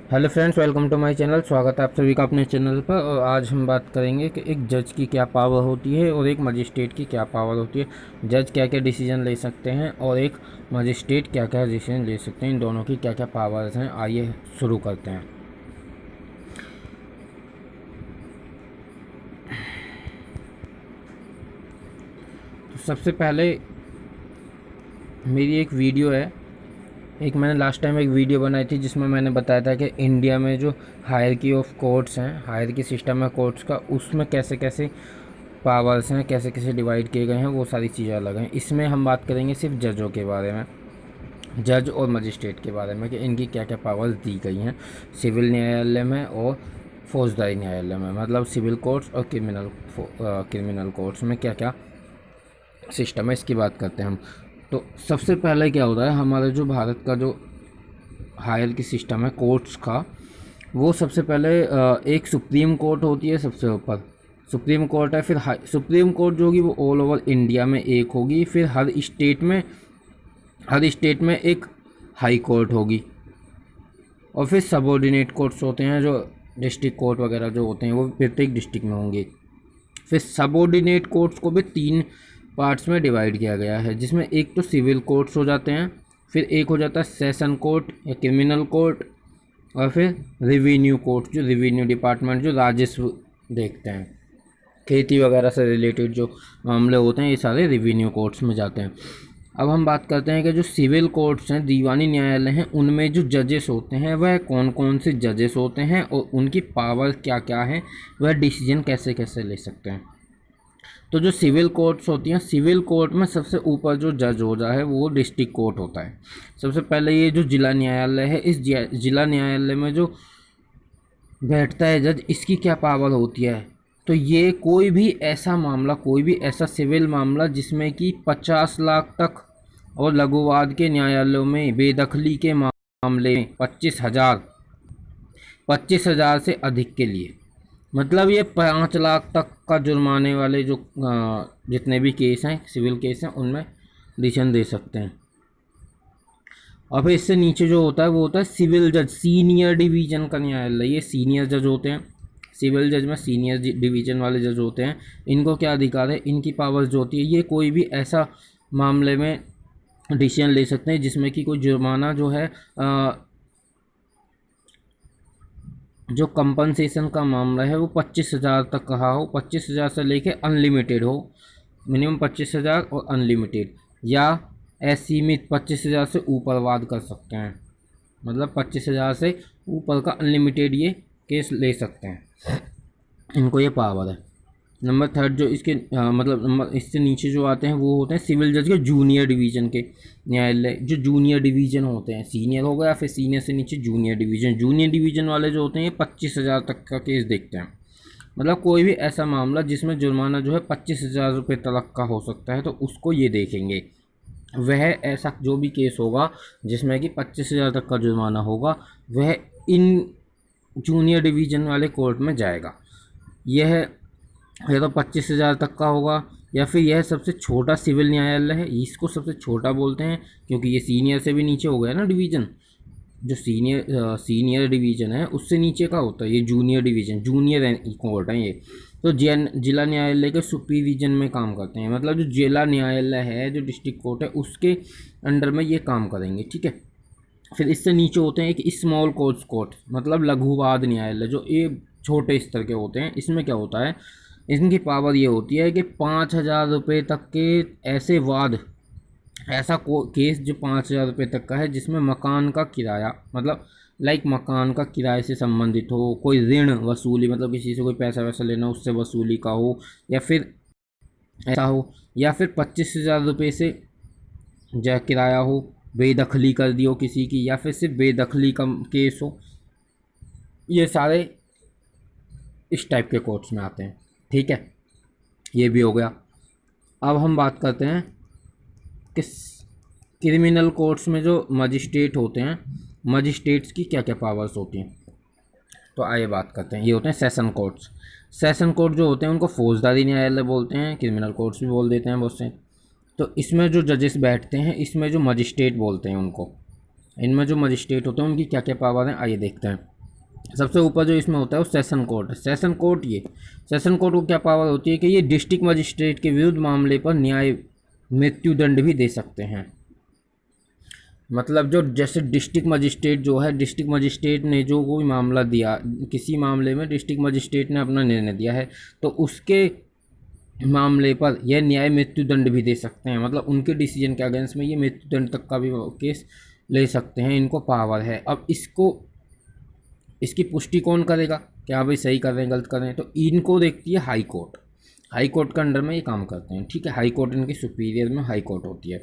Hello friends, welcome to my channel. स्वागत है आप सभी का अपने चैनल पर। और आज हम बात करेंगे कि एक जज की क्या पावर होती है और एक मजिस्ट्रेट की क्या पावर होती है। जज क्या क्या डिसीजन ले सकते हैं और एक मजिस्ट्रेट क्या क्या डिसीजन ले सकते हैं, इन दोनों की क्या क्या पावर्स हैं। आइए शुरू करते हैं। तो सबसे पहले मेरी एक वीडियो है, एक मैंने लास्ट टाइम एक वीडियो बनाई थी जिसमें मैंने बताया था कि इंडिया में जो हायरकी ऑफ कोर्ट्स हैं, हायरकी सिस्टम है कोर्ट्स का, उसमें कैसे कैसे पावर्स हैं, कैसे कैसे डिवाइड किए गए हैं, वो सारी चीज़ें अलग हैं। इसमें हम बात करेंगे सिर्फ जजों के बारे में, जज और मजिस्ट्रेट के बारे में कि इनकी क्या क्या पावर्स दी गई हैं सिविल न्यायालय में और फौजदारी न्यायालय में, मतलब सिविल कोर्ट्स और क्रिमिनल कोर्ट्स में क्या क्या सिस्टम है, इसकी बात करते हैं हम। तो सबसे पहले क्या होता है, हमारे जो भारत का जो हायर की सिस्टम है कोर्ट्स का, वो सबसे पहले एक सुप्रीम कोर्ट होती है सबसे ऊपर, सुप्रीम कोर्ट है। फिर सुप्रीम कोर्ट जो होगी वो ऑल ओवर इंडिया में एक होगी। फिर हर स्टेट में एक हाई कोर्ट होगी। और फिर सबऑर्डिनेट कोर्ट्स होते हैं, जो डिस्ट्रिक्ट कोर्ट वगैरह जो होते हैं वो प्रत्येक डिस्ट्रिक्ट में होंगे। फिर सबऑर्डिनेट कोर्ट्स को भी तीन पार्ट्स में डिवाइड किया गया है, जिसमें एक तो सिविल कोर्ट्स हो जाते हैं, फिर एक हो जाता है सेशन कोर्ट या क्रिमिनल कोर्ट, और फिर रिवेन्यू कोर्ट जो रिवेन्यू डिपार्टमेंट जो राजस्व देखते हैं, खेती वगैरह से रिलेटेड जो मामले होते हैं ये सारे रिवेन्यू कोर्ट्स में जाते हैं। अब हम बात करते हैं कि जो सिविल कोर्ट्स हैं, दीवानी न्यायालय हैं, उनमें जो जजेस होते हैं वह कौन कौन से जजेस होते हैं और उनकी पावर क्या क्या है, वह डिसीजन कैसे कैसे ले सकते हैं। तो जो सिविल कोर्ट्स होती हैं, सिविल कोर्ट में सबसे ऊपर जो जज होता है वो डिस्ट्रिक्ट कोर्ट होता है। सबसे पहले ये जो जिला न्यायालय है, इस जिला न्यायालय में जो बैठता है जज, इसकी क्या पावर होती है, तो ये कोई भी ऐसा मामला, कोई भी ऐसा सिविल मामला जिसमें कि 50 लाख तक, और लघुवाद के न्यायालयों में बेदखली के मामले में 25,000 से अधिक के लिए, मतलब ये 5 लाख तक का जुर्माने वाले जो जितने भी केस हैं, सिविल केस हैं, उनमें डिसीजन दे सकते हैं। और फिर इससे नीचे जो होता है वो होता है सिविल जज, सीनियर डिवीजन का न्यायालय। ये सीनियर जज होते हैं, सिविल जज में सीनियर डिवीजन वाले जज होते हैं। इनको क्या अधिकार है, इनकी पावर्स जो होती है, ये कोई भी ऐसा मामले में डिसीजन ले सकते हैं जिसमें कि कोई जुर्माना जो है, जो कंपनसेशन का मामला है वो 25,000 तक कहा हो, 25,000 से लेके अनलिमिटेड हो, मिनिमम 25,000 और अनलिमिटेड, या असीमित 25,000 से ऊपर वाद कर सकते हैं, मतलब 25,000 से ऊपर का अनलिमिटेड ये केस ले सकते हैं, इनको ये पावर है। नंबर थर्ड जो इसके मतलब नंबर इससे नीचे जो आते हैं वो होते हैं सिविल जज के जूनियर डिवीज़न के न्यायालय। जो जूनियर डिवीज़न होते हैं, सीनियर हो गया, फिर सीनियर से नीचे जूनियर डिवीज़न, जूनियर डिवीज़न वाले जो होते हैं ये 25,000 तक का केस देखते हैं। मतलब कोई भी ऐसा मामला जिसमें जुर्माना जो है 25,000 रुपये तक का हो सकता है, तो उसको ये देखेंगे। वह ऐसा जो भी केस होगा जिसमें कि 25,000 तक का जुर्माना होगा, वह इन जूनियर डिवीज़न वाले कोर्ट में जाएगा। यह या तो 25,000 तक का होगा, या फिर यह सबसे छोटा सिविल न्यायालय है, इसको सबसे छोटा बोलते हैं क्योंकि ये सीनियर से भी नीचे हो गया ना डिवीज़न। जो सीनियर डिवीज़न है उससे नीचे का होता है ये जूनियर डिवीज़न, जूनियर कोर्ट है ये। तो जिला न्यायालय के सुपीरिजन में काम करते हैं, मतलब जो जिला न्यायालय है, जो डिस्ट्रिक्ट कोर्ट है, उसके अंडर में ये काम करेंगे, ठीक है। फिर इससे नीचे होते हैं एक स्मॉल कोर्ट, मतलब लघुवाद न्यायालय, जो ये छोटे स्तर के होते हैं। इसमें क्या होता है, इनकी पावर ये होती है कि 5,000 रुपये तक के ऐसे वाद, ऐसा केस जो 5,000 रुपये तक का है, जिसमें मकान का किराया, मतलब मकान का किराए से संबंधित हो, कोई ऋण वसूली, मतलब किसी से कोई पैसा वैसा लेना उससे वसूली का हो, या फिर ऐसा हो, या फिर 25,000 रुपये से जो किराया हो, बेदखली कर दी हो किसी की, या फिर सिर्फ बेदखली का केस हो, ये सारे इस टाइप के कोर्ट्स में आते हैं, ठीक है। ये भी हो गया। अब हम बात करते हैं कि क्रिमिनल कोर्ट्स में जो मजिस्ट्रेट होते हैं, मजिस्ट्रेट्स की क्या क्या पावर्स होती हैं। तो आइए बात करते हैं। ये होते हैं सेशन कोर्ट्स। सेशन कोर्ट जो होते हैं उनको फौजदारी न्यायालय बोलते हैं, क्रिमिनल कोर्ट्स भी बोल देते हैं बहुत से। तो इसमें जो जजेस बैठते हैं, इसमें जो मजिस्ट्रेट बोलते हैं उनको, इनमें जो मजिस्ट्रेट होते हैं उनकी क्या क्या पावर हैं, आइए देखते हैं। सबसे ऊपर जो इसमें होता है वो सेशन कोर्ट है। सेशन कोर्ट, ये सेशन कोर्ट को क्या पावर होती है कि ये डिस्ट्रिक्ट मजिस्ट्रेट के विरुद्ध मामले पर न्याय मृत्युदंड भी दे सकते हैं। मतलब जो जैसे डिस्ट्रिक्ट मजिस्ट्रेट जो है, डिस्ट्रिक्ट मजिस्ट्रेट ने जो कोई मामला दिया, किसी मामले में डिस्ट्रिक्ट मजिस्ट्रेट ने अपना निर्णय दिया है, तो उसके मामले पर यह न्याय मृत्युदंड भी दे सकते हैं। मतलब उनके डिसीजन के अगेंस्ट में ये मृत्युदंड तक का भी केस ले सकते हैं, इनको पावर है। अब इसकी पुष्टि कौन करेगा, क्या भाई सही कर रहे हैं गलत कर रहे हैं, तो इनको देखती है हाई कोर्ट। हाई कोर्ट के अंडर में ये काम करते हैं, ठीक है। हाई कोर्ट इनकी सुपीरियर में हाई कोर्ट होती है।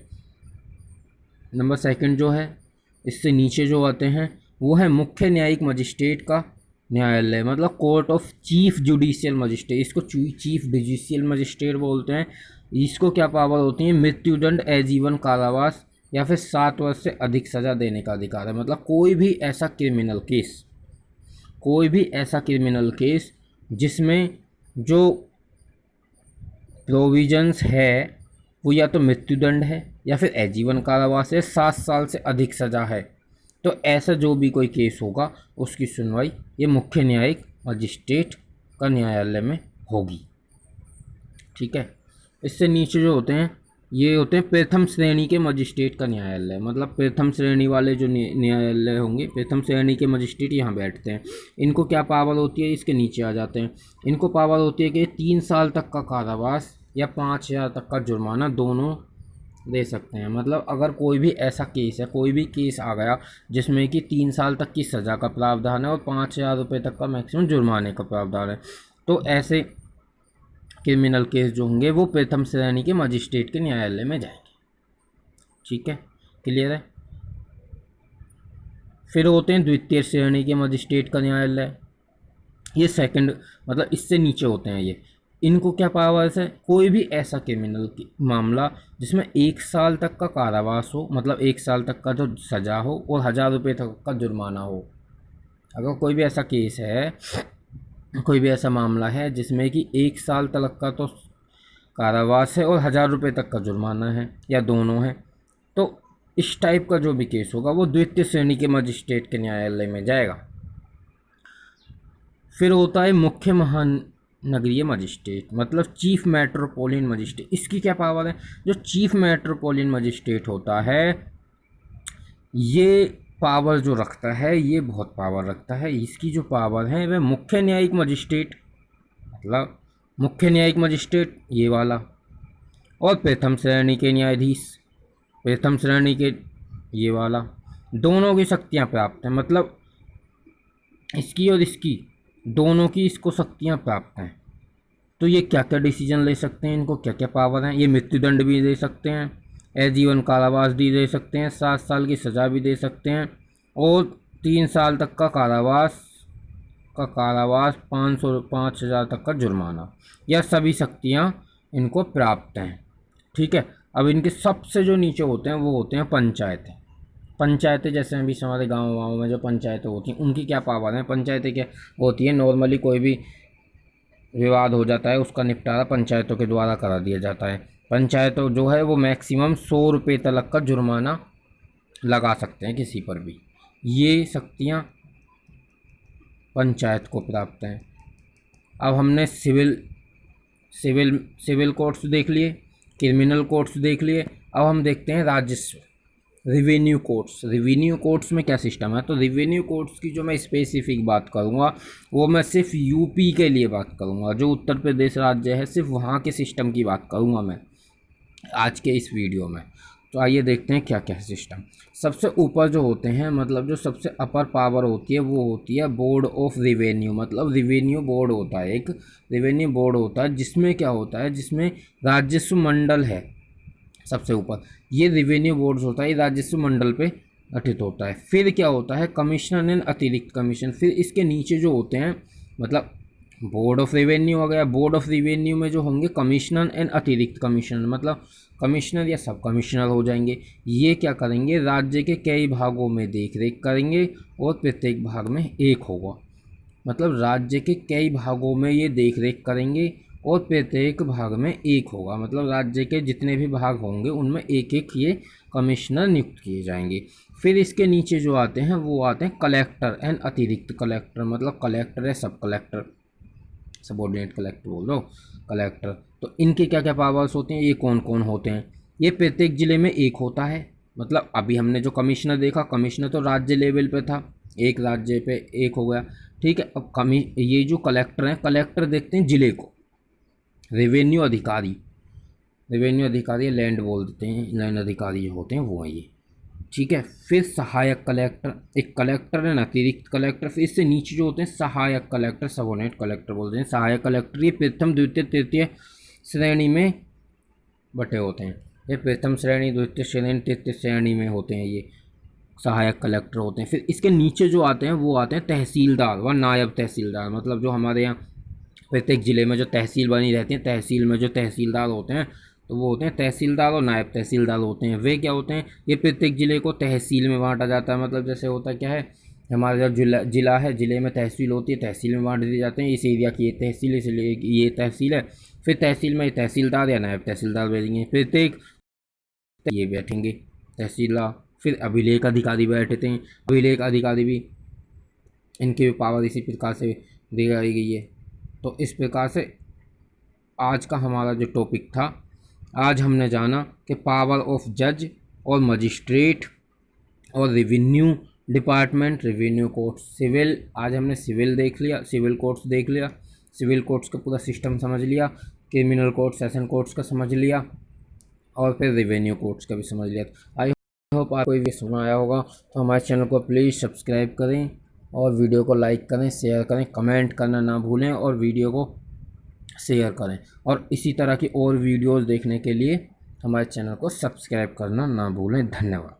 नंबर सेकंड जो है, इससे नीचे जो आते हैं वो है मुख्य न्यायिक मजिस्ट्रेट का न्यायालय, मतलब court of chief judicial magistrate. इसको चीफ जुडिशियल मजिस्ट्रेट बोलते हैं। इसको क्या पावर होती है, मृत्युदंड, आजीवन कारावास या फिर 7 वर्ष से अधिक सज़ा देने का अधिकार है। मतलब कोई भी ऐसा क्रिमिनल केस जिसमें जो प्रोविजंस है वो या तो मृत्युदंड है या फिर आजीवन कारावास है, 7 साल से अधिक सज़ा है, तो ऐसा जो भी कोई केस होगा उसकी सुनवाई ये मुख्य न्यायिक मजिस्ट्रेट का न्यायालय में होगी, ठीक है। इससे नीचे जो होते हैं ये होते हैं प्रथम श्रेणी के मजिस्ट्रेट का न्यायालय। मतलब प्रथम श्रेणी वाले जो न्यायालय होंगे, प्रथम श्रेणी के मजिस्ट्रेट यहाँ बैठते हैं। इनको क्या पावर होती है, इसके नीचे आ जाते हैं। इनको पावर होती है कि 3 साल तक का कारावास या 5,000 तक का जुर्माना दोनों दे सकते हैं। मतलब अगर कोई भी ऐसा केस है, कोई भी केस आ गया जिसमें कि 3 साल तक की सज़ा का प्रावधान है और 5,000 रुपये तक का मैक्सिमम जुर्माने का प्रावधान है, तो ऐसे क्रिमिनल केस जो होंगे वो प्रथम श्रेणी के मजिस्ट्रेट के न्यायालय में जाएंगे, ठीक है, क्लियर है। फिर होते हैं द्वितीय श्रेणी के मजिस्ट्रेट का न्यायालय, ये सेकंड, मतलब इससे नीचे होते हैं ये। इनको क्या पावर्स है, कोई भी ऐसा क्रिमिनल मामला जिसमें 1 साल तक का कारावास हो, मतलब 1 साल तक का जो सज़ा हो और 1,000 रुपये तक का जुर्माना हो। अगर कोई भी ऐसा केस है, कोई भी ऐसा मामला है जिसमें कि 1 साल तक का तो कारावास है और 1,000 रुपये तक का जुर्माना है या दोनों है, तो इस टाइप का जो भी केस होगा वो द्वितीय श्रेणी के मजिस्ट्रेट के न्यायालय में जाएगा। फिर होता है मुख्य महानगरीय मजिस्ट्रेट, मतलब चीफ मेट्रोपोलिटन मजिस्ट्रेट। इसकी क्या पावर है, जो चीफ मेट्रोपोलिटन मजिस्ट्रेट होता है ये पावर जो रखता है, ये बहुत पावर रखता है। इसकी जो पावर है वह मुख्य न्यायिक मजिस्ट्रेट, मतलब मुख्य न्यायिक मजिस्ट्रेट ये वाला, और प्रथम श्रेणी के न्यायाधीश, प्रथम श्रेणी के ये वाला, दोनों की शक्तियाँ प्राप्त हैं। मतलब इसकी और इसकी दोनों की इसको शक्तियाँ प्राप्त हैं। तो ये क्या क्या डिसीजन ले सकते हैं, इनको क्या क्या पावर हैं, ये मृत्युदंड भी दे सकते हैं, आजीवन कारावास भी दे सकते हैं, 7 साल की सज़ा भी दे सकते हैं, और 3 साल तक का कारावास 5,000 तक का जुर्माना, यह सभी शक्तियाँ इनको प्राप्त हैं, ठीक है। अब इनके सबसे जो नीचे होते हैं वो होते हैं पंचायतें जैसे अभी हमारे गाँव में जो पंचायतें होती हैं उनकी क्या पावर है। पंचायतें क्या होती है, नॉर्मली कोई भी विवाद हो जाता है उसका निपटारा पंचायतों के द्वारा करा दिया जाता है। पंचायतों जो है वो मैक्सिमम 100 रुपये तक का जुर्माना लगा सकते हैं किसी पर भी। ये शक्तियाँ पंचायत को प्राप्त हैं। अब हमने सिविल कोर्ट्स देख लिए, क्रिमिनल कोर्ट्स देख लिए, अब हम देखते हैं राजस्व, रिवेन्यू कोर्ट्स में क्या सिस्टम है। तो रिवेन्यू कोर्ट्स की जो मैं स्पेसिफिक बात करूँगा वो मैं सिर्फ यूपी के लिए बात करूँगा, जो उत्तर प्रदेश राज्य है सिर्फ वहाँ के सिस्टम की बात करूँगा मैं आज के इस वीडियो में। तो आइए देखते हैं क्या क्या सिस्टम। सबसे ऊपर जो होते हैं, मतलब जो सबसे अपर पावर होती है वो होती है बोर्ड ऑफ रिवेन्यू। मतलब रिवेन्यू बोर्ड होता है, एक रिवेन्यू बोर्ड होता है जिसमें क्या होता है, जिसमें राजस्व मंडल है सबसे ऊपर, ये रिवेन्यू बोर्ड्स होता है, ये राजस्व मंडल पे गठित होता है। फिर क्या होता है, कमिश्नर एंड अतिरिक्त कमीशन। फिर इसके नीचे जो होते हैं, मतलब बोर्ड ऑफ रेवेन्यू हो गया, बोर्ड ऑफ रेवेन्यू में जो होंगे कमिश्नर एंड अतिरिक्त कमिश्नर, मतलब कमिश्नर या सब कमिश्नर हो जाएंगे। ये क्या करेंगे, राज्य के कई भागों में देख रेख करेंगे और प्रत्येक भाग में एक होगा। मतलब राज्य के कई भागों में ये देख रेख करेंगे और प्रत्येक भाग में एक होगा। मतलब राज्य के जितने भी भाग होंगे उनमें एक एक ये कमिश्नर नियुक्त किए जाएंगे। फिर इसके नीचे जो आते हैं वो आते हैं कलेक्टर एंड अतिरिक्त कलेक्टर, मतलब कलेक्टर है सब कलेक्टर, सबऑर्डिनेट कलेक्टर बोल दो, कलेक्टर। तो इनके क्या क्या पावर्स होते हैं, ये कौन कौन होते हैं, ये प्रत्येक ज़िले में एक होता है। मतलब अभी हमने जो कमिश्नर देखा, कमिश्नर तो राज्य लेवल पे था, एक राज्य पे एक हो गया, ठीक है। अब ये जो कलेक्टर हैं, कलेक्टर देखते हैं ज़िले को, रेवेन्यू अधिकारी, रेवेन्यू अधिकारी लैंड बोल देते हैं, लैंड अधिकारी जो होते हैं वो हैं ये, ठीक है। फिर सहायक कलेक्टर, एक कलेक्टर है ना, अतिरिक्त कलेक्टर, फिर इससे नीचे जो होते हैं सहायक कलेक्टर, सबऑर्डिनेट कलेक्टर बोलते हैं। सहायक कलेक्टर ये प्रथम द्वितीय तृतीय श्रेणी में बटे होते हैं, ये प्रथम श्रेणी, द्वितीय श्रेणी, तृतीय श्रेणी में होते हैं, ये सहायक कलेक्टर होते हैं। फिर इसके नीचे जो आते हैं वो आते हैं तहसीलदार व नायब तहसीलदार, मतलब जो हमारे यहाँ प्रत्येक ज़िले में जो तहसील बनी रहती है, तहसील में जो तहसीलदार होते हैं तो वो होते हैं तहसीलदार और नायब तहसीलदार होते हैं। वे क्या होते हैं, ये प्रत्येक ज़िले को तहसील में बांटा जाता है। मतलब जैसे होता क्या है, हमारा जब ज़िला है, ज़िले में तहसील होती है, तहसील में बांट दिए जाते हैं, इस एरिया की ये तहसील, इसलिए ये तहसील है। फिर तहसील में तहसीलदार या नायब तहसीलदार बैठेंगे, प्रत्येक ये बैठेंगे तहसीलदार। फिर अभिलेख अधिकारी बैठते हैं, अभिलेख अधिकारी भी, इनकी भी पावर इसी प्रकार से दी गई है। तो इस प्रकार से आज का हमारा जो टॉपिक था, आज हमने जाना कि पावर ऑफ जज और मजिस्ट्रेट और revenue department, revenue court, civil, आज हमने सिविल देख लिया, सिविल कोर्ट्स देख लिया, सिविल कोर्ट्स का पूरा सिस्टम समझ लिया, क्रिमिनल कोर्ट, सेशन कोर्ट्स का समझ लिया, और फिर रेवेन्यू कोर्ट्स का भी समझ लिया। आई होप आपको ये समझ आया होगा। तो हमारे चैनल को प्लीज़ सब्सक्राइब करें और वीडियो को लाइक करें, शेयर करें, कमेंट करना ना भूलें और वीडियो को शेयर करें। और इसी तरह की और वीडियोस देखने के लिए हमारे चैनल को सब्सक्राइब करना ना भूलें। धन्यवाद।